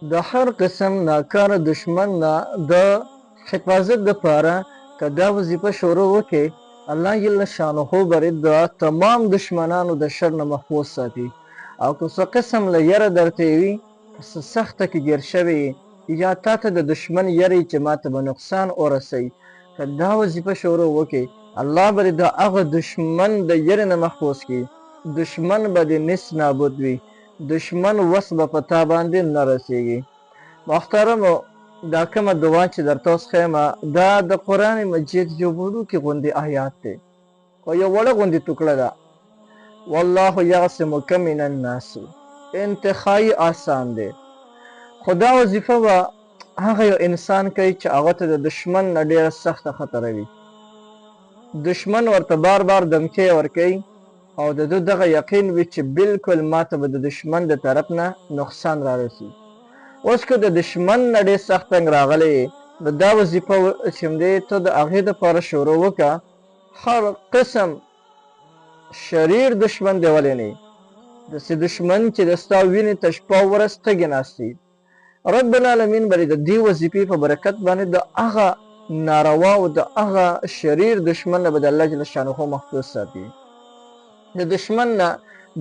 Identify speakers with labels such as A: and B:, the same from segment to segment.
A: د هر قسم ناکاره دشمن نه د حفاظت دپاره که دا وظیفه شروع وکړي، الله جل شانه به د تمام دشمنانو د شر نه محفوظ ساتي. او که څه قسم له یره درته وي، که څه سخته کې ګیر شوی یې، یا تا ته د دشمن یری چې ما ته به نقصان ورسوي، که دا وظیفه شروع وکړي، الله به د هغه دشمن د یرې نه محفوظ کړي. دشمن به دې نس نابود وي، دشمن وس به په تا باندې نه رسیږي. محترمو، دا کومه دعا چې درته اوس ښیم، دا د قرآن مجید یو وړوکی غوندې آیات دی، او یو وړه غوندې ټوکړه ده. والله یعصمک من الناس انتخایی آسان دی، خو دا وظیفه به هغه یو انسان کوي چې هغه ته د دشمن نه ډېره سخته خطره وي. دشمن ورته بار بار دمکې ورکوي، او د ده دغه یقین وي چې بالکل ما ته به د دشمن د طرف نه نقصان را رسي. اوس که د دشمن نه ډېر سخت تنګ راغلی یې، نو دا وظیفه چې دی ته د هغې دپاره شروع وکړه. هر قسم شریر دشمن دی ولې نه، داسې دشمن چې د ستا وینې ته شپه او ورځ تږې ناست وي، رب العالمین به د دې وظیفې په برکت باندې د هغه ناروا او د هغه شریر دشمن نه به د الله جل شانه محفوظ ساتي. د دشمن نه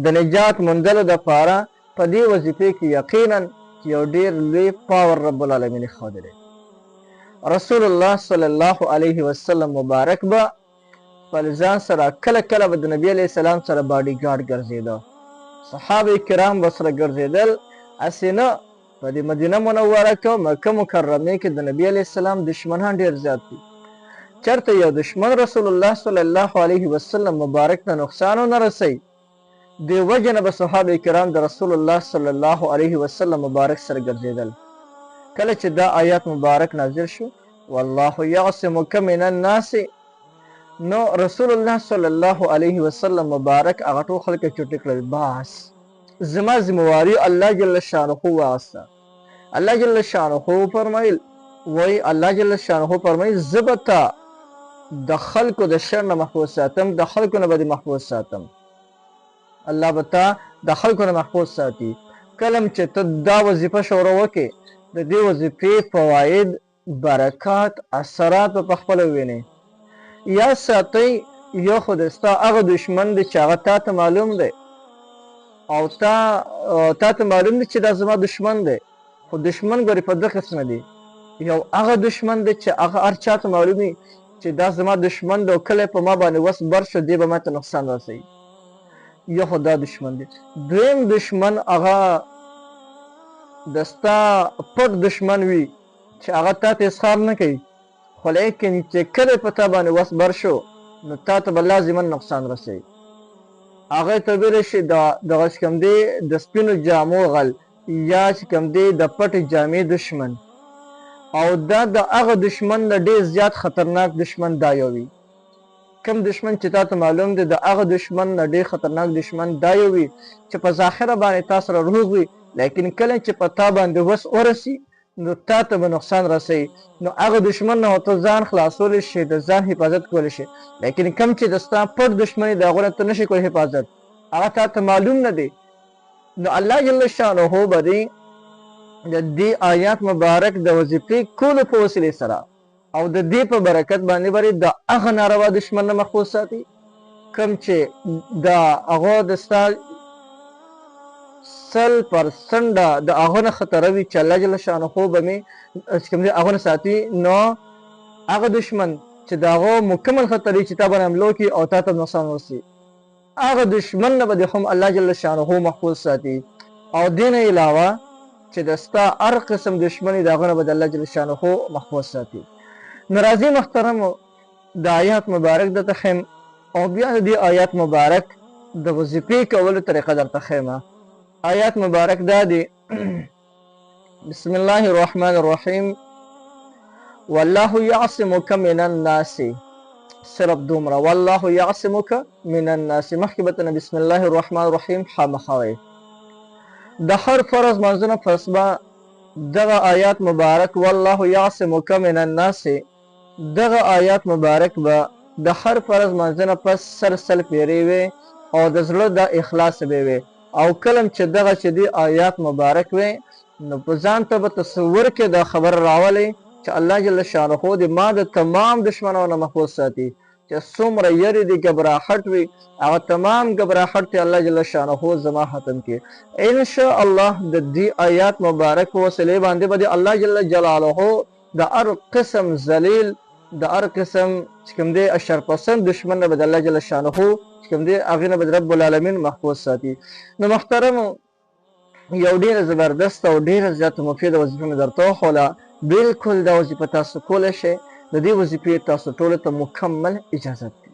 A: د نجات موندلو دپاره په دې وظیفې کې یقینا یو ډېر لوی پاور رب العالمین ښودلی. رسول الله صلی الله علیه وسلم مبارک به خپل ځان سره کله کله به د نبي علیه السلام سره باډي ګارډ ګرځېده، صحابه کرام به سره ګرځېدل. هسې نه، په دې مدینه منوره کې او مکه مکرمې کې د نبي علیه السلام دشمنان ډېر زیات دي. چېرته یو دشمن رسول الله صلی الله علیه وسلم مبارک ته نقصان ونه رسوي، دې وجې نه به صحابه کرام د رسول الله صلی الله علیه وسلم مبارک سره ګرځېدل. کله چې دا آیات مبارک نازل شو، والله یعصمک من الناس، نو رسول الله صلی الله علیه وسلم مبارک هغه ټول خلک چوټې کړل، بس زما ذمواري الله جل شانه واخسته. الله جل شانه فرمایل، وای الله جل شانه فرمایل زه به تا د خلکو د شر نه محفوظ ساتم، د خلکو نه به دې محفوظ ساتم. الله به تا د خلکو نه محفوظ ساتي. کلم چې ته دا وظیفه شروع وکړې، د دې وظیفې فواید، برکات، اثرات به پخپله ووینې. یا ساتئ، یو خو د ستا هغه دشمن دی چې هغه تا ته معلوم دی، او تا ته معلوم دی چې دا زما دشمن دی. خو دشمن ګورې په دوه قسمه دی، یو هغه دشمن دی چې هغه هر چا ته معلوم وي چې دا زما دشمن دی او کله په ما باندې وس بر شو، دی به ما ته نقصان رسوي. یو خو دا دشمن دی. دویم دشمن هغه د ستا پټ دشمن وي چې هغه تا ته اظهار نه کوي، خو لیکن چې کله په تا باندې وس بر شو، نو تا ته به لازما نقصان رسوي. هغه ته ویلی شي دغه چې کوم دی د سپینو جامو غل، یا چې کوم دی د پټې جامې دشمن. او دا د هغه دشمن نه ډېر زیات خطرناک دشمن دا یو وي. کم دشمن چې تا ته معلوم دی، د هغه دشمن نه ډېر خطرناک دشمن دا یو وي چې په ظاهره باندې تا سره روغ وي، لیکن کله چې په تا باندې وس ورسي، نو تا ته به نقصان رسوي. نو هغه دشمن نه ته ځان خلاصولی شي، د ځان حفاظت کولی شي. لیکن کم چې د ستا پټ دشمن دی، د هغو نه ته نشي کولی حفاظت، هغه تا ته معلوم نه دی. نو الله جل شانه به دې د دې آیات مبارک د وظیفې کولو په وسیلې سره او د دې په برکت باندې به د هغه ناروا دشمن نه محفوظ ساتي، کوم چې د هغه د ستا 100% د هغه نه خطره وي چې الله جل شانه به مې کوم دی هغه نه ساتي. نو هغه دشمن چې د هغه مکمل خطر وي چې تا باندې حمله وکړي او تا ته نقصان ورسي، هغه دشمن نه به هم الله جل شانه محفوظ ساتي. او دې نه علاوه چې د ستا هر قسم دشمني د هغه نه به د الله جل شانه محفوظ ساتي. نو راځئ محترمو، د آیات مبارک درته ښیم، او بیا د دې آیات مبارک د وظیفې کولو طریقه درته ښیم. آیات مبارک دا دی بسم الله الرحمن الرحیم، والله یعصمک من الناس، صرف دومره، والله یعصمک من الناس، مخکې به ته بسم الله الرحمن الرحیم خامخا وایې. د هر فرض منځونه پس به دغه آیات مبارک والله یعصمک من الناس، دغه آیات مبارک به د هر فرض منځونه پس سل پیرې وي او د زړه د اخلاص به وي. او کلم چې دغه چې دی آیات مبارک وي، نو په ځان ته به تصور کې دا خبر راولئ چې الله جل شانه دې ما د تمام دشمنانو نه محفوظ ساتي چې څومره یری دي ګبراهټ وي هغه تمام ګبراهټ ته الله جل شانه زما ختم کړي ان شاء الله د دې آیات مبارک په وسیله باندې به الله جل جلاله د هر قسم ذلیل د هر قسم چې کوم دی اشرپسند دشمن نه به الله جل شانه چې کوم دی هغې نه به رب العالمین محفوظ ساتي نو محترم یو ډیره زبردست او ډیره زیاته مفیده وظیفه مې درته وښوله بالکل دا وظیفه تاسو کولی شئ د دې وظیفې تاسو ټولو ته مکمل اجازت دی